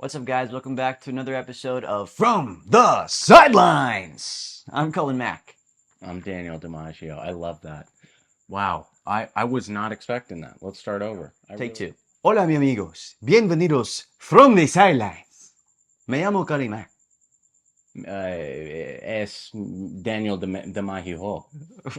What's up, guys? Welcome back to another episode of From the Sidelines. I'm Cullen Mac. I'm Daniel DiMaggio. I love that. Wow. I was not expecting that. Let's start over. Take two. Hola, mi amigos. Bienvenidos from the sidelines. Me llamo Cullen Mac. Es Daniel DiMaggio.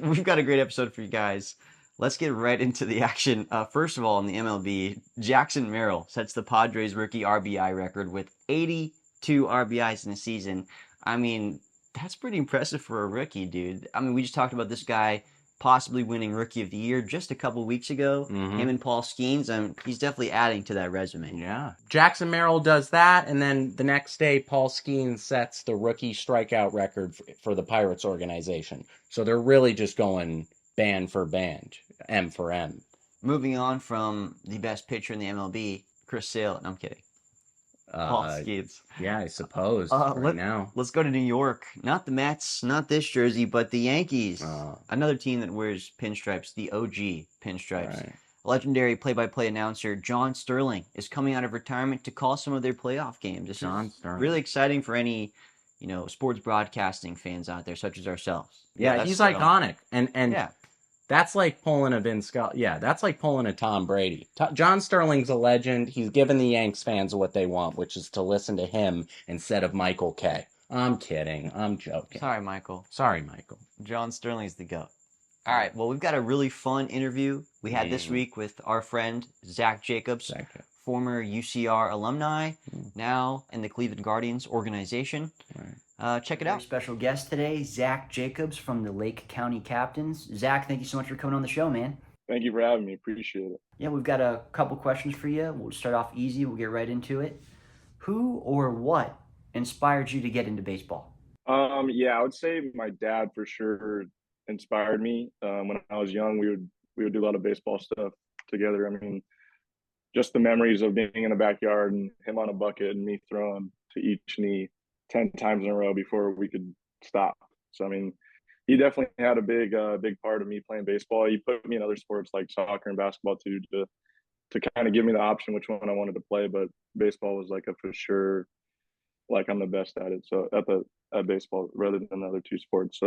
We've got a great episode for you guys. Let's get right into the action. First of all, in the MLB, Jackson Merrill sets the Padres rookie RBI record with 82 RBIs in a season. I mean, that's pretty impressive for a rookie, dude. I mean, we just talked about this guy possibly winning Rookie of the Year just a couple weeks ago. Him and Paul Skeens, he's definitely adding to that resume. Yeah. Jackson Merrill does that, and then the next day, Paul Skeens sets the rookie strikeout record for the Pirates organization. So they're really just going band for band, M for M. Moving on from the best pitcher in the MLB, Chris Sale. No, I'm kidding. Paul Skeens. Yeah, I suppose now. Let's go to New York. Not the Mets, not this jersey, but the Yankees. Another team that wears pinstripes, the OG pinstripes. Right. Legendary play-by-play announcer John Sterling is coming out of retirement to call some of their playoff games. This is really exciting for any, sports broadcasting fans out there, such as ourselves. Yeah, he's iconic, and yeah. That's like pulling a Vince Scott. Yeah, that's like pulling a Tom Brady. John Sterling's a legend. He's given the Yanks fans what they want, which is to listen to him instead of Michael Kay. I'm kidding. I'm joking. Sorry, Michael. John Sterling's the GOAT. All right, well, we've got a really fun interview we had this week with our friend Zach Jacobs, former UCR alumni, now in the Cleveland Guardians organization. Check it out. Special guest today, Zach Jacobs from the Lake County Captains. Zach, thank you so much for coming on the show, man. Thank you for having me. Appreciate it. Yeah, we've got a couple questions for you. We'll start off easy. We'll get right into it. Who or what inspired you to get into baseball? Yeah, I would say my dad for sure inspired me. When I was young, we would do a lot of baseball stuff together. I mean, just the memories of being in the backyard and him on a bucket and me throwing to each knee 10 times in a row before we could stop. So I mean, he definitely had a big part of me playing baseball. He put me in other sports like soccer and basketball too to kind of give me the option which one I wanted to play. But baseball was like a for sure, like I'm the best at it. So at baseball rather than the other two sports. So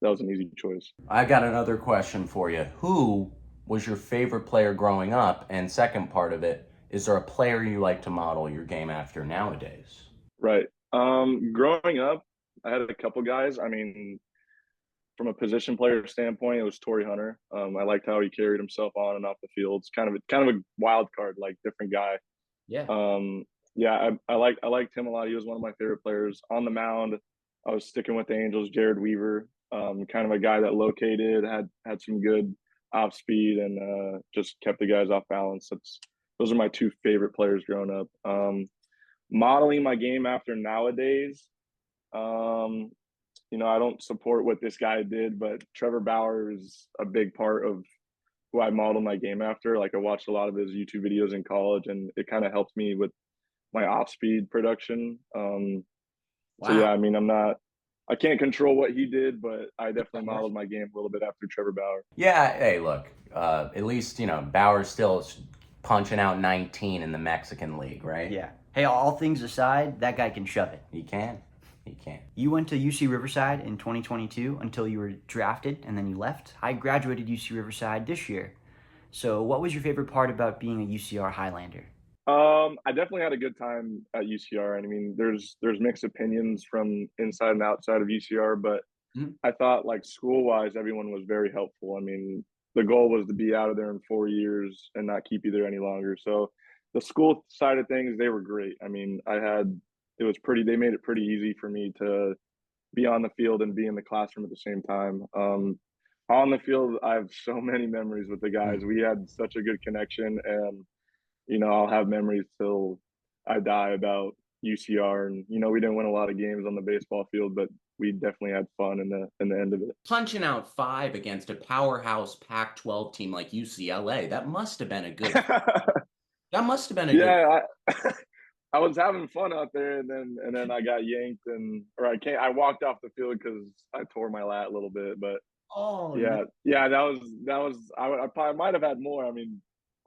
that was an easy choice. I got another question for you. Who was your favorite player growing up? And second part of it, is there a player you like to model your game after nowadays? Right. Growing up, I had a couple guys. I mean, from a position player standpoint, it was Torrey Hunter. I liked how he carried himself on and off the field. It's kind of a wild card, like different guy. Yeah. Yeah, I liked him a lot. He was one of my favorite players on the mound. I was sticking with the Angels, Jared Weaver, kind of a guy that located, had some good off speed, and just kept the guys off balance. Those are my two favorite players growing up. Modeling my game after nowadays, I don't support what this guy did, but Trevor Bauer is a big part of who I modeled my game after. Like I watched a lot of his YouTube videos in college, and it kind of helped me with my off speed production. So yeah, I mean, I can't control what he did, but I definitely modeled my game a little bit after Trevor Bauer. Yeah, hey, look, at least, Bauer's still punching out 19 in the Mexican League, right? Yeah. Hey, all things aside, that guy can shove it. He can. You went to UC Riverside in 2022 until you were drafted, and then you left. I graduated UC Riverside this year. So what was your favorite part about being a UCR Highlander? I definitely had a good time at UCR. And I mean, there's mixed opinions from inside and outside of UCR, but I thought like school wise, everyone was very helpful. I mean, the goal was to be out of there in 4 years and not keep you there any longer. So the school side of things, they were great. I mean, they made it pretty easy for me to be on the field and be in the classroom at the same time. On the field, I have so many memories with the guys. We had such a good connection, and I'll have memories till I die about UCR. And we didn't win a lot of games on the baseball field, but we definitely had fun in the end of it. Punching out 5 against a powerhouse Pac-12 team like UCLA, that must have been a good. Yeah, I was having fun out there, and then I got yanked, I walked off the field because I tore my lat a little bit. But that was I probably might have had more. I mean,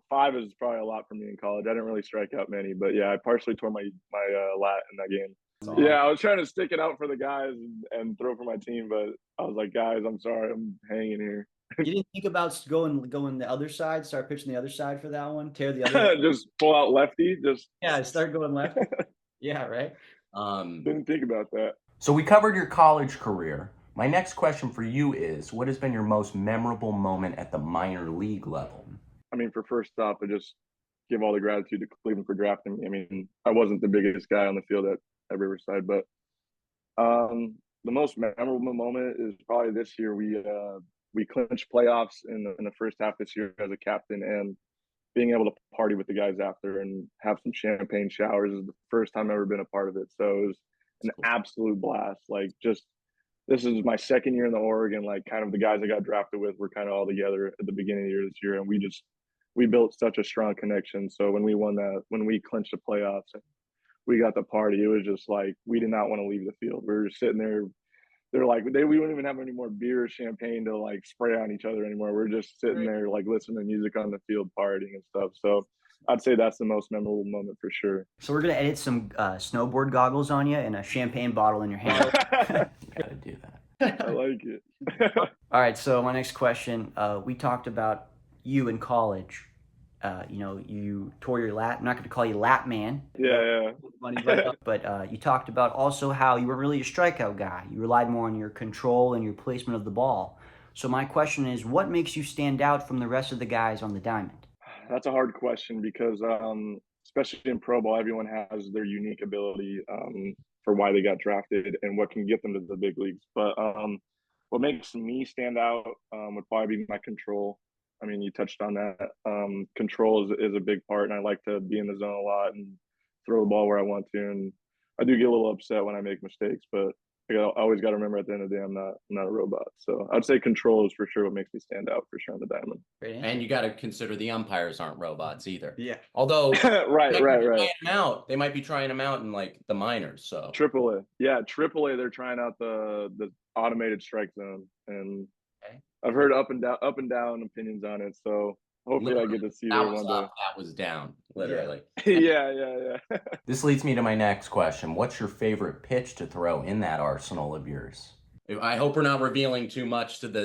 5 is probably a lot for me in college. I didn't really strike out many, but yeah, I partially tore my lat in that game. Yeah, I was trying to stick it out for the guys and throw for my team, but I was like, guys, I'm sorry, I'm hanging here. You didn't think about going the other side, start pitching the other side for that one, tear the other. Just pull out lefty. Just Yeah, start going left. Yeah, right. Didn't think about that. So we covered your college career. My next question for you is, what has been your most memorable moment at the minor league level? I mean, for first off, I just give all the gratitude to Cleveland for drafting me. I mean, I wasn't the biggest guy on the field at Riverside, but the most memorable moment is probably this year. We clinched playoffs in the first half this year as a captain, and being able to party with the guys after and have some champagne showers is the first time I've ever been a part of it. So it was an absolute blast. Like, just this is my second year in the Oregon. Like, kind of the guys I got drafted with were kind of all together at the beginning of the year this year, and we built such a strong connection. So when we clinched the playoffs and we got the party, it was just like we did not want to leave the field. We were just sitting there. They're like, we don't even have any more beer or champagne to like spray on each other anymore. We're just sitting there like listening to music on the field, partying and stuff. So I'd say that's the most memorable moment for sure. So we're gonna edit some snowboard goggles on you and a champagne bottle in your hand. Gotta do that. I like it. All right. So my next question: we talked about you in college. You tore your lat. I'm not going to call you lat man. Yeah. But you talked about also how you weren't really a strikeout guy. You relied more on your control and your placement of the ball. So my question is, what makes you stand out from the rest of the guys on the diamond? That's a hard question because, especially in pro ball, everyone has their unique ability for why they got drafted and what can get them to the big leagues. But what makes me stand out would probably be my control. I mean, you touched on that. Control is a big part, and I like to be in the zone a lot and throw the ball where I want to. And I do get a little upset when I make mistakes, but I always got to remember at the end of the day, I'm not a robot. So I'd say control is for sure what makes me stand out for sure on the diamond. And you got to consider the umpires aren't robots either. Yeah. Although right. They might be trying them out in like the minors. So AAA, yeah, AAA. They're trying out the automated strike zone, and I've heard up and down opinions on it. So hopefully I get to see there one day. That was down, literally. Yeah. This leads me to my next question. What's your favorite pitch to throw in that arsenal of yours? I hope we're not revealing too much to the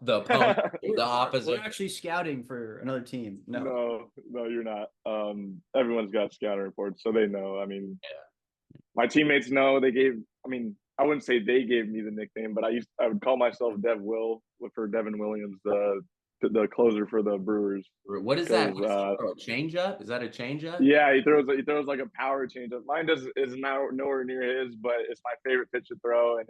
opponent, the opposite. We're actually scouting for another team. No, you're not. Everyone's got scouting reports, so they know. I mean, my teammates know. I wouldn't say they gave me the nickname, but I would call myself Dev Will for Devin Williams, the closer for the Brewers. What is that? A changeup? Is that a changeup? Yeah, he throws like a power changeup. Mine is nowhere near his, but it's my favorite pitch to throw, and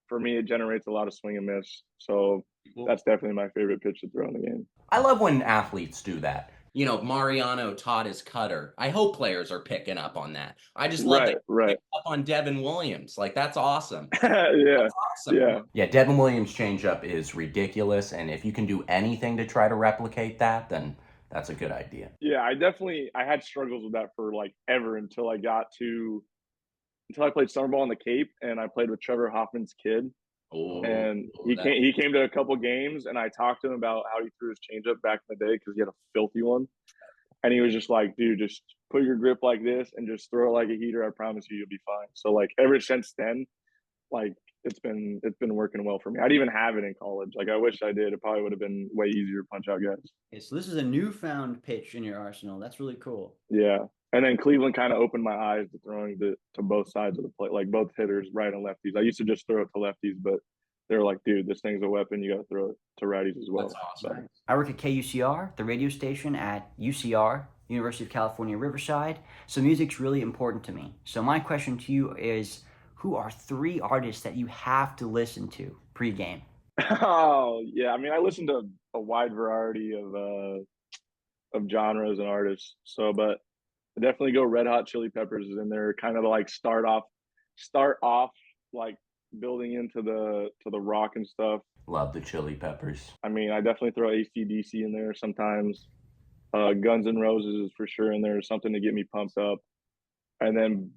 for me it generates a lot of swing and miss. So that's definitely my favorite pitch to throw in the game. I love when athletes do that. You know, Mariano taught his cutter. I hope players are picking up on that. I just love to pick up on Devin Williams. Like, that's awesome. That's awesome. Yeah, Devin Williams' changeup is ridiculous, and if you can do anything to try to replicate that, then that's a good idea. Yeah, I had struggles with that for like ever until I played summer ball in the Cape, and I played with Trevor Hoffman's kid. And he came to a couple games, and I talked to him about how he threw his changeup back in the day because he had a filthy one. And he was just like, dude, just put your grip like this and just throw it like a heater. I promise you'll be fine. So like ever since then, like it's been working well for me. I didn't even have it in college. Like I wish I did. It probably would have been way easier to punch out guys. Okay, so this is a newfound pitch in your arsenal. That's really cool. Yeah. And then Cleveland kind of opened my eyes to throwing to both sides of the plate, like both hitters, right and lefties. I used to just throw it to lefties, but they were like, dude, this thing's a weapon. You got to throw it to righties as well. That's awesome. So. I work at KUCR, the radio station at UCR, University of California, Riverside. So music's really important to me. So my question to you is, who are 3 artists that you have to listen to pregame? Oh, yeah. I mean, I listen to a wide variety of genres and artists. So, but I definitely go Red Hot Chili Peppers is in there, kind of like start off like building into the rock and stuff. Love the Chili Peppers. I mean, I definitely throw AC/DC in there sometimes. Guns N' Roses is for sure in there, something to get me pumped up. And then,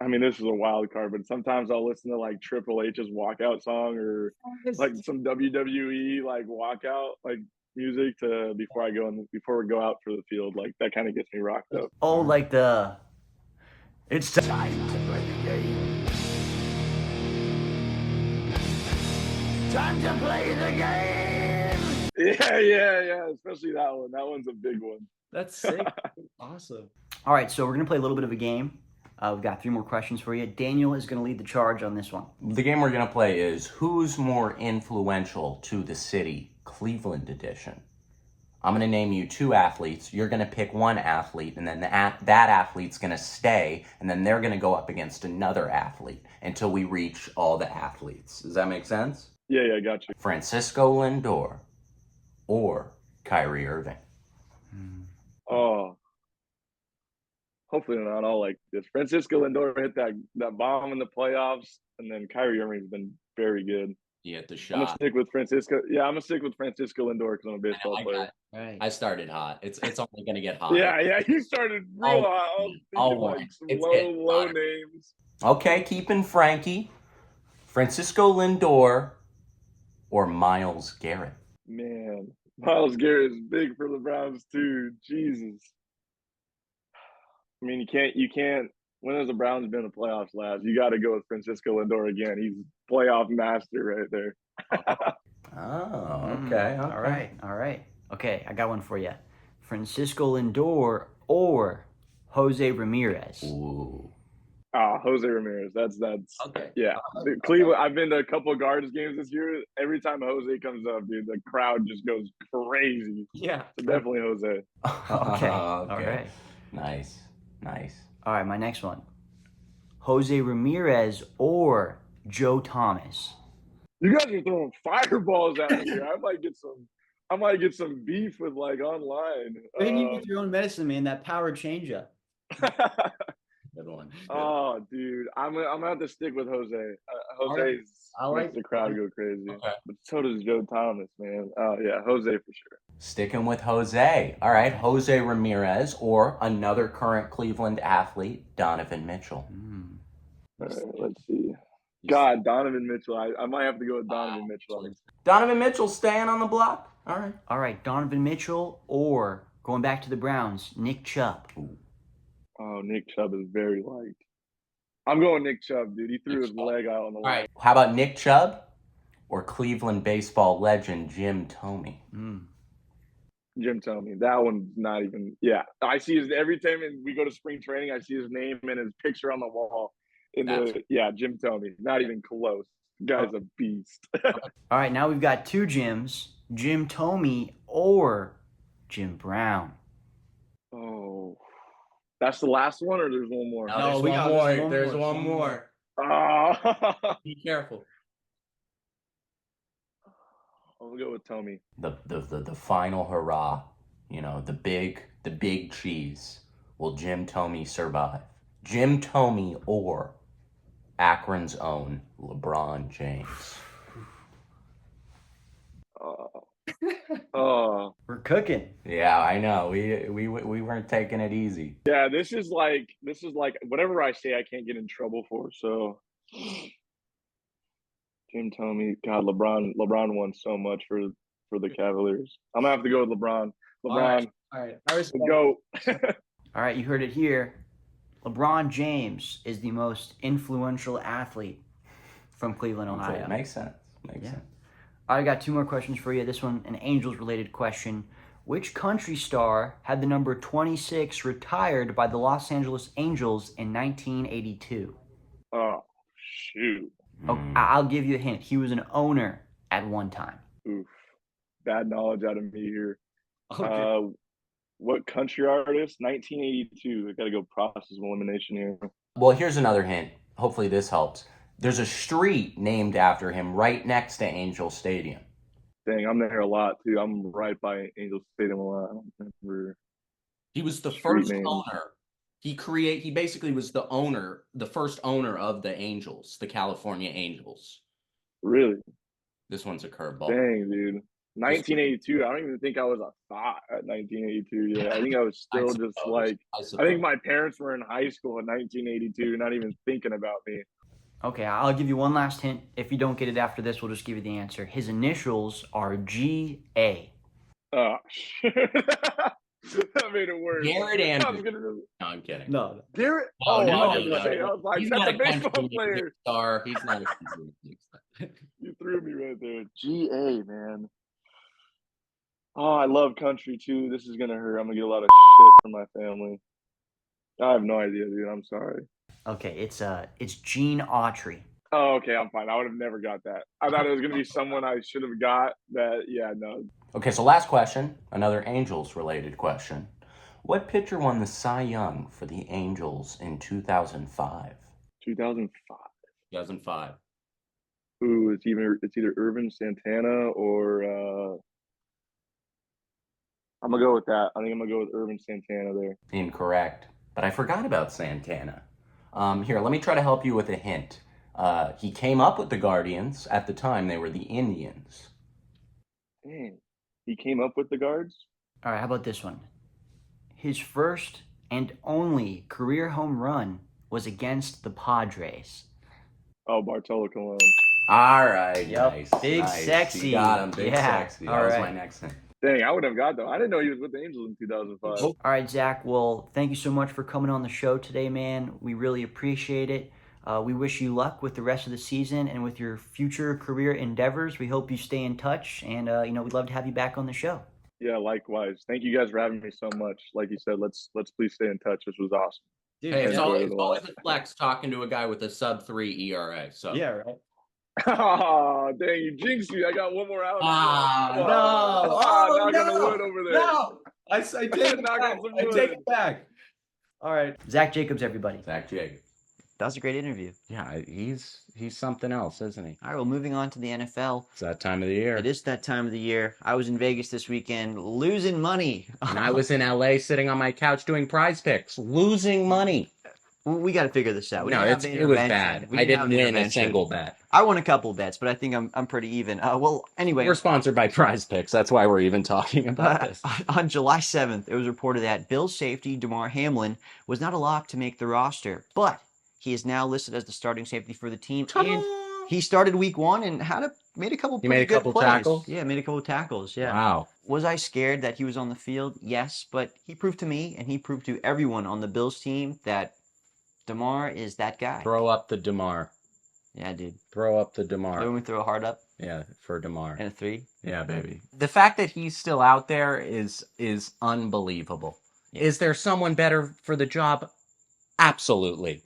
I mean, this is a wild card, but sometimes I'll listen to like Triple H's walkout song or like some WWE like walkout, like music to before we go out for the field. Like that kind of gets me rocked up. Oh, like it's time to play the game. Time to play the game. Yeah. Especially that one. That one's a big one. That's sick. Awesome. All right, so we're gonna play a little bit of a game. We've got 3 more questions for you. Daniel is gonna lead the charge on this one. The game we're going to play is who's more influential to the city, Cleveland edition. I'm going to name you 2 athletes. You're going to pick one athlete, and then that athlete's going to stay, and then they're going to go up against another athlete until we reach all the athletes. Does that make sense? Yeah, gotcha. Francisco Lindor or Kyrie Irving. Oh, hopefully not all like this. Francisco Lindor hit that bomb in the playoffs, and then Kyrie Irving's been very good. You hit the I'm shot. gonna stick with Francisco. Yeah, I'm gonna stick with Francisco Lindor because I'm a baseball player. Right. I started hot. It's only going to get hot. Yeah, you started real hot. I was thinking like some low names. Okay, keeping Frankie, Francisco Lindor, or Myles Garrett. Man, Myles Garrett is big for the Browns too. Jesus. I mean, you can't. When has the Browns been in the playoffs last? You got to go with Francisco Lindor again. He's playoff master right there. Oh, okay. All right. Okay, I got one for you. Francisco Lindor or Jose Ramirez. Ooh. Jose Ramirez. That's Okay. yeah. Cleveland. I've been to a couple of Guardians games this year. Every time Jose comes up, dude, the crowd just goes crazy. Yeah. So definitely Jose. Okay. All right. Nice. All right, my next one. Jose Ramirez or Joe Thomas. You guys are throwing fireballs at me here. I might get some beef with like online. Then you get your own medicine, man. That power changeup. Good one. Oh, dude, I'm gonna have to stick with Jose. Jose's makes the crowd go crazy, but so does Joe Thomas, man. Oh yeah, Jose for sure. Sticking with Jose. All right, Jose Ramirez or another current Cleveland athlete, Donovan Mitchell. All right, let's see. God, Donovan Mitchell. I might have to go with Donovan Mitchell. Donovan Mitchell staying on the block. All right. Donovan Mitchell or, going back to the Browns, Nick Chubb. Oh, Nick Chubb is very liked. I'm going Nick Chubb, dude. He threw his leg out on the wall. All right. How about Nick Chubb or Cleveland baseball legend Jim Thome? Jim Thome. That one's not even. Yeah, I see his every time we go to spring training. I see his name and his picture on the wall. Jim Thome. Not even close. Guy's a beast. All right, now we've got 2 Jims, Jim Thome or Jim Brown. Oh, that's the last one, or there's one more? No, there's one more. Be careful. I'll go with Thome. The final hurrah. You know, the big cheese. Will Jim Thome survive? Jim Thome or Akron's own LeBron James. We're cooking. Yeah, I know. We weren't taking it easy. Yeah, this is like whatever I say I can't get in trouble for. So Jim Thome, God, LeBron won so much for the Cavaliers. I'm gonna have to go with LeBron. All right. Go. All right, you heard it here. LeBron James is the most influential athlete from Cleveland, Ohio. Makes sense. Makes sense. I got 2 more questions for you. This one, an Angels-related question. Which country star had the number 26 retired by the Los Angeles Angels in 1982? Oh, shoot. Oh, I'll give you a hint. He was an owner at one time. Oof. Bad knowledge out of me here. Okay. What country artist? 1982. I got to go process of elimination here. Well, here's another hint. Hopefully this helps. There's a street named after him right next to Angel Stadium. Dang, I'm there a lot, too. I'm right by Angel Stadium a lot. I don't remember. He was the Street first name. owner. He basically was the first owner of the Angels, the California Angels. Really? This one's a curveball. Dang, dude. 1982. I don't even think I was a thought at 1982. Yeah, I think I was still I think my parents were in high school in 1982, not even thinking about me. Okay, I'll give you one last hint. If you don't get it after this, we'll just give you the answer. His initials are GA. Oh, shit. That made it worse. Garrett I was Andrews. gonna, No, I'm kidding. No. Garrett. Oh, Oh, no, I was no, gonna say, no. I was like, He's that's not a a baseball country player. star. He's not a country star. You threw me right there. GA, man. Oh, I love country too. This is gonna hurt. I'm gonna get a lot of shit from my family. I have no idea, dude. I'm sorry. Okay, it's Gene Autry. Oh, okay, I'm fine. I would have never got that. I thought it was gonna be someone I should have got that. Yeah, no. Okay, so last question, another Angels-related question. What pitcher won the Cy Young for the Angels in 2005? 2005. 2005. Ooh, it's either Irvin Santana or I'm gonna go with that. I think I'm gonna go with Irvin Santana there. Incorrect. But I forgot about Santana. Here, let me try to help you with a hint. He came up with the Guardians. At the time, they were the Indians. Dang. He came up with the guards? All right, how about this one? His first and only career home run was against the Padres. Oh, Bartolo Colon. All right, Yep, nice. big nice. sexy. You got him, big Yeah, sexy. That all was right. my next hint. Dang, I would have got though. I didn't know he was with the Angels in 2005. All right, Zach. Well, thank you so much for coming on the show today, man. We really appreciate it. We wish you luck with the rest of the season and with your future career endeavors. We hope you stay in touch, and we'd love to have you back on the show. Yeah, likewise. Thank you guys for having me so much. Like you said, let's please stay in touch. This was awesome. Dude, Hey, I it's enjoyed it a always lot. a flex talking to a guy with a sub-3 ERA. So yeah, right. Oh, dang, you jinxed me. I got one more out. no. Knock on the wood over there. No. I take it Knock back. on some I wood. take it back. All right. Zach Jacobs, everybody. Zach Jacobs. That was a great interview. Yeah, he's something else, isn't he? All right, well, moving on to the NFL. It's that time of the year. It is that time of the year. I was in Vegas this weekend losing money. And I was in LA sitting on my couch doing prize picks, losing money. We got to figure this out. We No, didn't have it was intervention. bad. We I didn't have win a intervention. single bet. I won a couple bets, but I think I'm pretty even. Well, anyway. We're sponsored by Prize Picks. That's why we're even talking about this. On July 7th, it was reported that Bills safety DeMar Hamlin was not a lock to make the roster, but he is now listed as the starting safety for the team. Ta-da! And he started week one and made a couple. He made a good couple plays. tackles? Yeah, made a couple tackles. Yeah. Wow. Was I scared that he was on the field? Yes, but he proved to me and he proved to everyone on the Bills team that DeMar is that guy. Throw up the DeMar. Yeah, dude. Throw up the Let DeMar. me throw a heart up Yeah, for DeMar. and a 3. Yeah, baby. The fact that he's still out there is unbelievable. Yeah. Is there someone better for the job? Absolutely.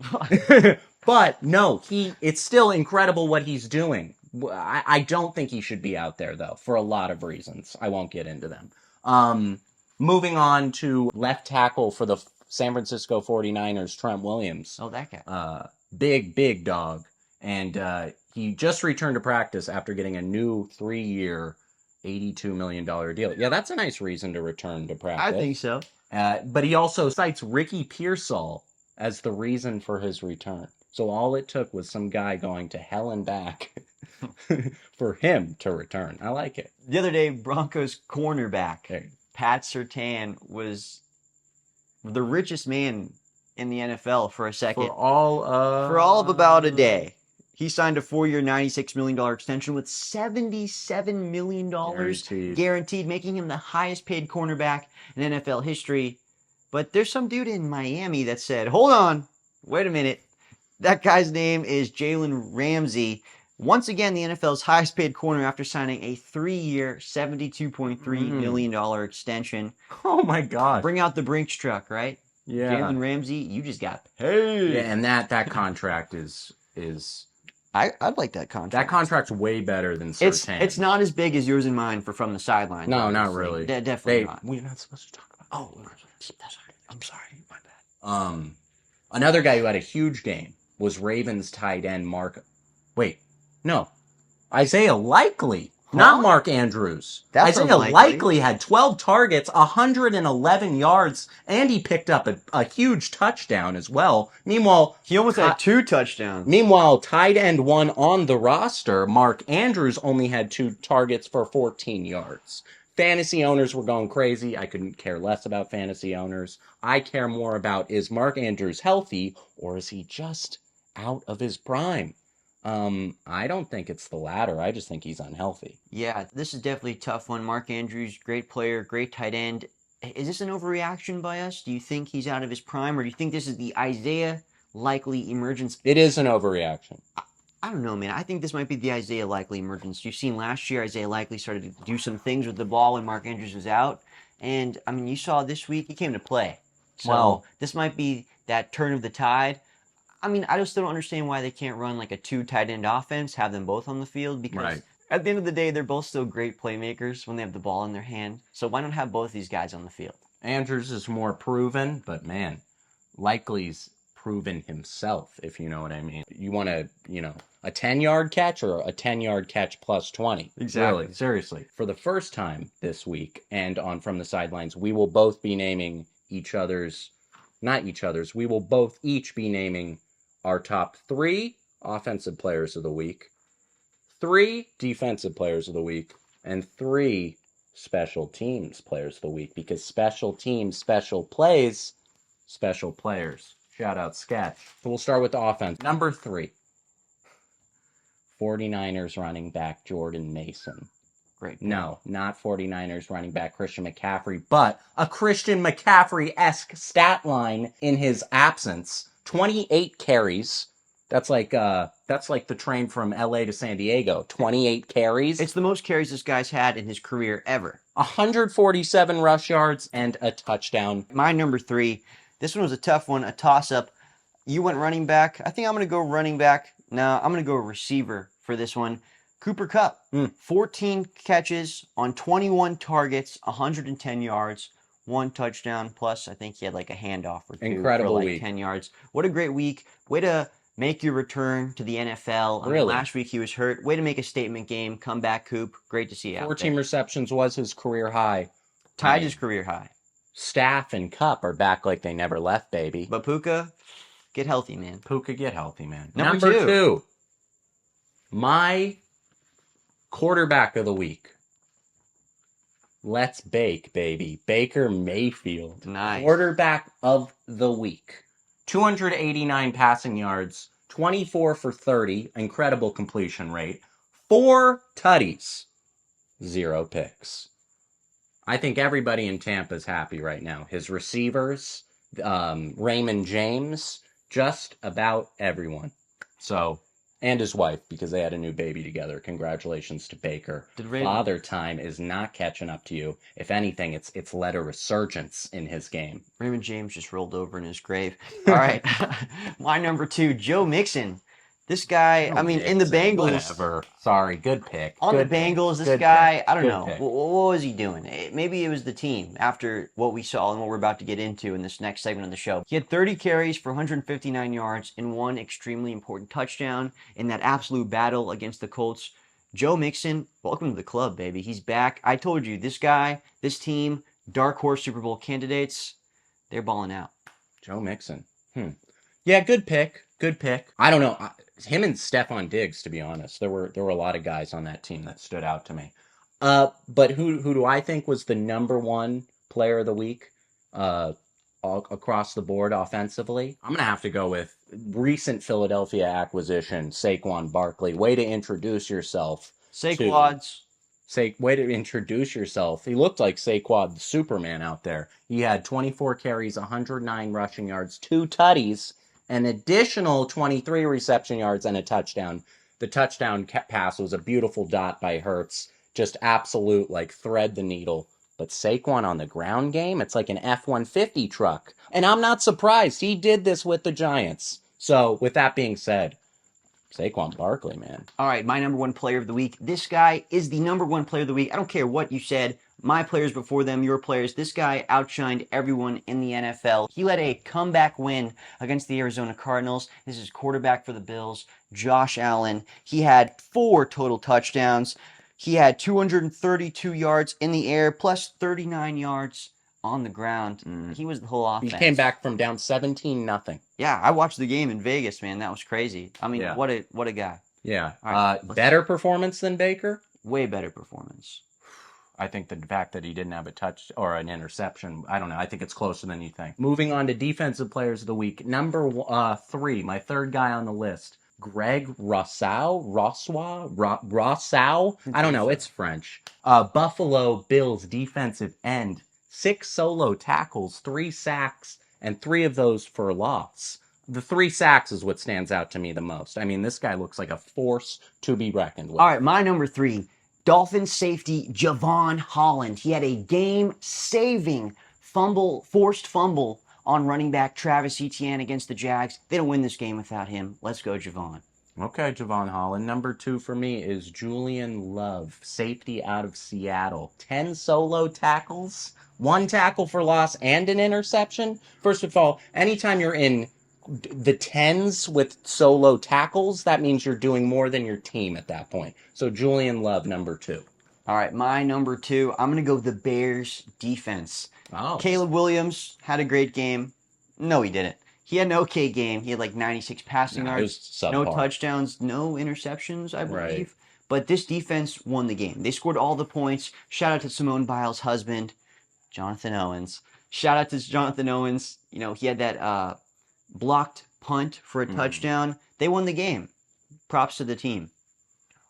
But no, it's still incredible what he's doing. I don't think he should be out there though, for a lot of reasons. I won't get into them. Moving on to left tackle for the San Francisco 49ers, Trent Williams. Oh, that guy. Big dog. And he just returned to practice after getting a new 3-year, $82 million deal. Yeah, that's a nice reason to return to practice. I think so. But he also cites Ricky Pearsall as the reason for his return. So all it took was some guy going to hell and back for him to return. I like it. The other day, Broncos cornerback Hey. Pat Surtain was the richest man in the NFL for a second. For all of about a day. He signed a 4-year, $96 million extension with $77 million guaranteed, making him the highest paid cornerback in NFL history. But there's some dude in Miami that said, hold on, wait a minute. That guy's name is Jalen Ramsey. Once again, the NFL's highest paid corner after signing a 3-year, $72.3 million extension. Oh my God. Bring out the Brinks truck, right? Yeah. Jalen Ramsey, you just got paid. Yeah, and that contract is I'd like that contract. that contract's way better than Surtain. It's not as big as yours and mine for From the Sidelines. No, not obviously. really. Definitely not. We're not supposed to talk about. Oh, I'm sorry. My bad. Another guy who had a huge game was Ravens tight end Isaiah Likely. Not Mark Andrews. That's Isaiah unlikely. Likely had 12 targets, 111 yards, and he picked up a huge touchdown as well. Meanwhile, He almost had 2 touchdowns. tight end one on the roster, Mark Andrews only had 2 targets for 14 yards. Fantasy owners were going crazy. I couldn't care less about fantasy owners. I care more about, is Mark Andrews healthy or is he just out of his prime? I don't think it's the latter. I just think he's unhealthy. Yeah, this is definitely a tough one. Mark Andrews, great player, great tight end. Is this an overreaction by us? Do you think he's out of his prime, or do you think this is the Isaiah likely emergence? It is an overreaction. I don't know, man. I think this might be the Isaiah likely emergence. You've seen last year, Isaiah likely started to do some things with the ball when Mark Andrews was out. And, I mean, you saw this week, he came to play. So Well- this might be that turn of the tide. I mean, I just still don't understand why they can't run like a 2 tight end offense, have them both on the field, because Right. at the end of the day, they're both still great playmakers when they have the ball in their hand. So why not have both these guys on the field? Andrews is more proven, but man, Likely's proven himself, if you know what I mean. You want a 10-yard catch or a 10-yard catch plus 20? Exactly. Really, seriously. For the first time this week and on From the Sidelines, we will both be naming we will both each be naming our top 3 offensive players of the week, 3 defensive players of the week, and 3 special teams players of the week, because special teams, special plays, special players. Shout out Sketch. So we'll start with the offense. Number 3, 49ers running back Jordan Mason. Great. No, not 49ers running back Christian McCaffrey, but a Christian McCaffrey-esque stat line in his absence. 28 carries. That's like the train from LA to San Diego. 28 carries. It's the most carries this guy's had in his career ever. 147 rush yards and a touchdown. My number 3, this one was a tough one, a toss-up. You went running back. I think I'm going to go running back. No, I'm going to go receiver for this one. Cooper Kupp, 14 catches on 21 targets, 110 yards, 1 touchdown, plus I think he had like a handoff or 2 Incredible for like week. 10 yards. What a great week. Way to make your return to the NFL. I mean, Really? last week he was hurt. Way to make a statement game. Come back, Coop. Great to see you out 14 there. receptions was his career high. Tied his career high. Staff and Kupp are back like they never left, baby. But Puka, get healthy, man. Puka, get healthy, man. Number 2. My quarterback of the week. Let's bake, baby. Baker Mayfield. Nice. Quarterback of the week. 289 passing yards, 24 for 30, incredible completion rate, 4 tutties, 0 picks. I think everybody in Tampa is happy right now. His receivers, Raymond James, just about everyone. So, and his wife, because they had a new baby together. Congratulations to Baker. Father time is not catching up to you. If anything, it's led a resurgence in his game. Raymond James just rolled over in his grave. All right. My number 2, Joe Mixon. This guy, I mean, in the Bengals. Whatever. Sorry, good pick. On Good the Bengals, pick. this Good guy, pick. I don't Good know. pick. What was he doing? Maybe it was the team after what we saw and what we're about to get into in this next segment of the show. He had 30 carries for 159 yards and 1 extremely important touchdown in that absolute battle against the Colts. Joe Mixon, welcome to the club, baby. He's back. I told you, this guy, this team, dark horse Super Bowl candidates, they're balling out. Joe Mixon. Yeah, good pick. Good pick. I don't know. Him and Stephon Diggs, to be honest. There were a lot of guys on that team that stood out to me. But who do I think was the number 1 player of the week all across the board offensively? I'm going to have to go with recent Philadelphia acquisition, Saquon Barkley. Way to introduce yourself. Saquads. Way to introduce yourself. He looked like Saquon the Superman out there. He had 24 carries, 109 rushing yards, 2 tutties, an additional 23 reception yards, and a touchdown. The touchdown pass was a beautiful dot by Hurts. Just absolute, like, thread the needle. But Saquon on the ground game, it's like an F-150 truck. And I'm not surprised. He did this with the Giants. So, with that being said, Saquon Barkley, man. All right, my number 1 player of the week. This guy is the number 1 player of the week. I don't care what you said. My players before them, your players. This guy outshined everyone in the NFL. He led a comeback win against the Arizona Cardinals. This is quarterback for the Bills, Josh Allen. He had 4 total touchdowns. He had 232 yards in the air, plus 39 yards on the ground. He was the whole offense. He came back from down 17-0. Yeah, I watched the game in Vegas, man. That was crazy. I mean, Yeah. what a guy. Yeah. All right, Better performance than Baker? Way better performance. I think the fact that he didn't have a touch or an interception, I don't know. I think it's closer than you think. Moving on to defensive players of the week. Number 3, my third guy on the list, Greg Rousseau. I don't know. It's French. Buffalo Bills defensive end. 6 solo tackles, 3 sacks, and 3 of those for loss. The 3 sacks is what stands out to me the most. I mean, this guy looks like a force to be reckoned with. All right, my number 3, Dolphins safety Javon Holland. He had a game-saving forced fumble on running back Travis Etienne against the Jags. They don't win this game without him. Let's go, Javon. Okay, Javon Holland. Number 2 for me is Julian Love, safety out of Seattle. 10 solo tackles, 1 tackle for loss, and an interception. First of all, anytime you're in the 10s with solo tackles, that means you're doing more than your team at that point. So Julian Love, number 2. All right, my number 2, I'm going to go with the Bears defense. Oh. Caleb Williams had a great game. No, he didn't. He had an okay game. He had like 96 passing yards, no touchdowns, no interceptions, I believe. Right. But this defense won the game. They scored all the points. Shout out to Simone Biles' husband, Jonathan Owens. Shout out to Jonathan Owens. You know, he had that blocked punt for a touchdown. They won the game. Props to the team.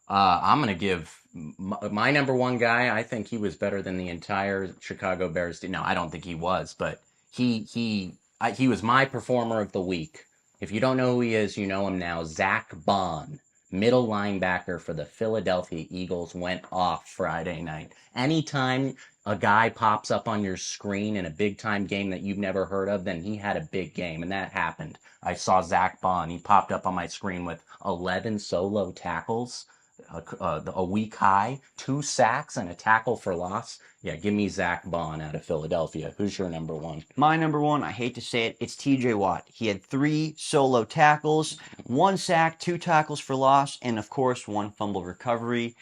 I'm going to give my number 1 guy. I think he was better than the entire Chicago Bears team. No, I don't think he was, but he was my performer of the week. If you don't know who he is, you know him now. Zach Bond, middle linebacker for the Philadelphia Eagles, went off Friday night. Anytime a guy pops up on your screen in a big-time game that you've never heard of, then he had a big game, and that happened. I saw Zach Bond. He popped up on my screen with 11 solo tackles, a week high, 2 sacks, and a tackle for loss. Yeah, give me Zach Bond out of Philadelphia. Who's your number 1? My number 1, I hate to say it, it's TJ Watt. He had 3 solo tackles, 1 sack, 2 tackles for loss, and of course, 1 fumble recovery.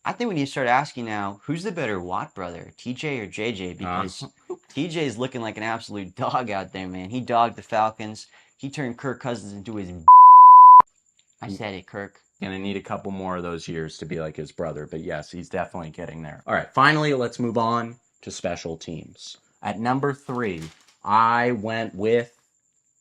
I think we need to start asking now, who's the better Watt brother, TJ or JJ? Because TJ is looking like an absolute dog out there, man. He dogged the Falcons. He turned Kirk Cousins into his I said it, Kirk. Gonna need a couple more of those years to be like his brother, but yes, he's definitely getting there. All right, finally, let's move on to special teams. At number 3, I went with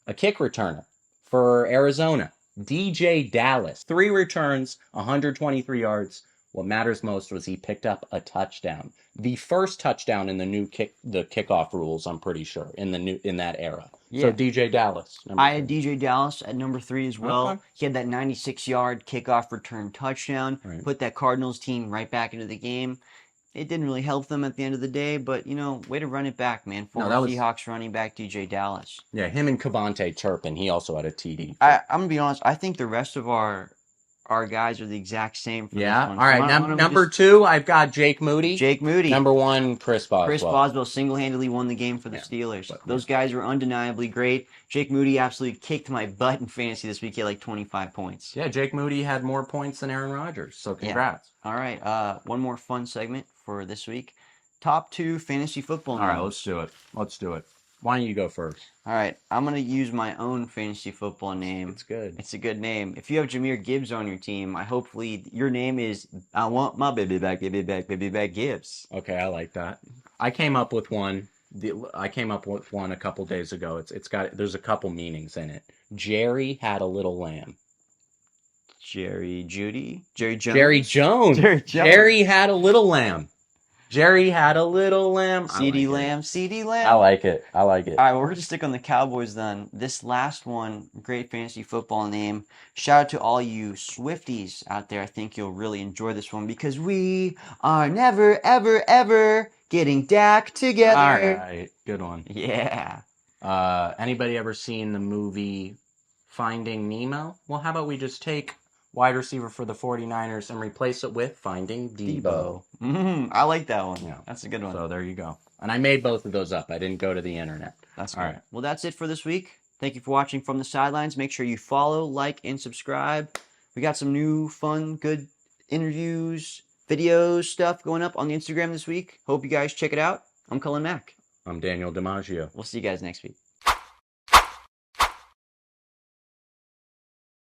a kick returner for Arizona, DJ Dallas. 3 returns, 123 yards. What matters most was he picked up a touchdown. The first touchdown in the new kickoff rules, I'm pretty sure, in that era. Yeah. So DJ Dallas. I had DJ Dallas at number 3 as well. Okay. He had that 96-yard kickoff return touchdown. Right. Put that Cardinals team right back into the game. It didn't really help them at the end of the day, but, you know, way to run it back, man. Former Seahawks running back DJ Dallas. Yeah, him and Cavante Turpin. He also had a TD. I'm going to be honest. I think the rest of our guys are the exact same for this one. All right, number 2, I've got Jake Moody. Jake Moody. Number 1, Chris Boswell. Chris Boswell single-handedly won the game for the Steelers. Those guys were undeniably great. Jake Moody absolutely kicked my butt in fantasy this week. He had like 25 points. Yeah, Jake Moody had more points than Aaron Rodgers, so congrats. Yeah. All right, one more fun segment for this week. Top 2 fantasy football names. All right, let's do it. Why don't you go first? All right, I'm going to use my own fantasy football name. It's good. It's a good name. If you have Jahmyr Gibbs on your team, hopefully your name is I want my baby back Gibbs. Okay, I like that. I came up with one a couple days ago. There's a couple meanings in it. Jerry had a little lamb. Jerry Jones. Jerry Jones had a little lamb. Jerry had a little lamb. CD Lamb. I like it. All right, well, we're going to stick on the Cowboys then. This last one, great fantasy football name. Shout out to all you Swifties out there. I think you'll really enjoy this one because we are never, ever, ever getting Dak together. All right, good one. Yeah. Anybody ever seen the movie Finding Nemo? Well, how about we just take wide receiver for the 49ers and replace it with Finding Debo. I like that one. Yeah. That's a good one. So there you go. And I made both of those up. I didn't go to the internet. That's all right. Well, that's it for this week. Thank you for watching From the Sidelines. Make sure you follow, like, and subscribe. We got some new, fun, good interviews, videos, stuff going up on the Instagram this week. Hope you guys check it out. I'm Cullen Mac. I'm Daniel DiMaggio. We'll see you guys next week.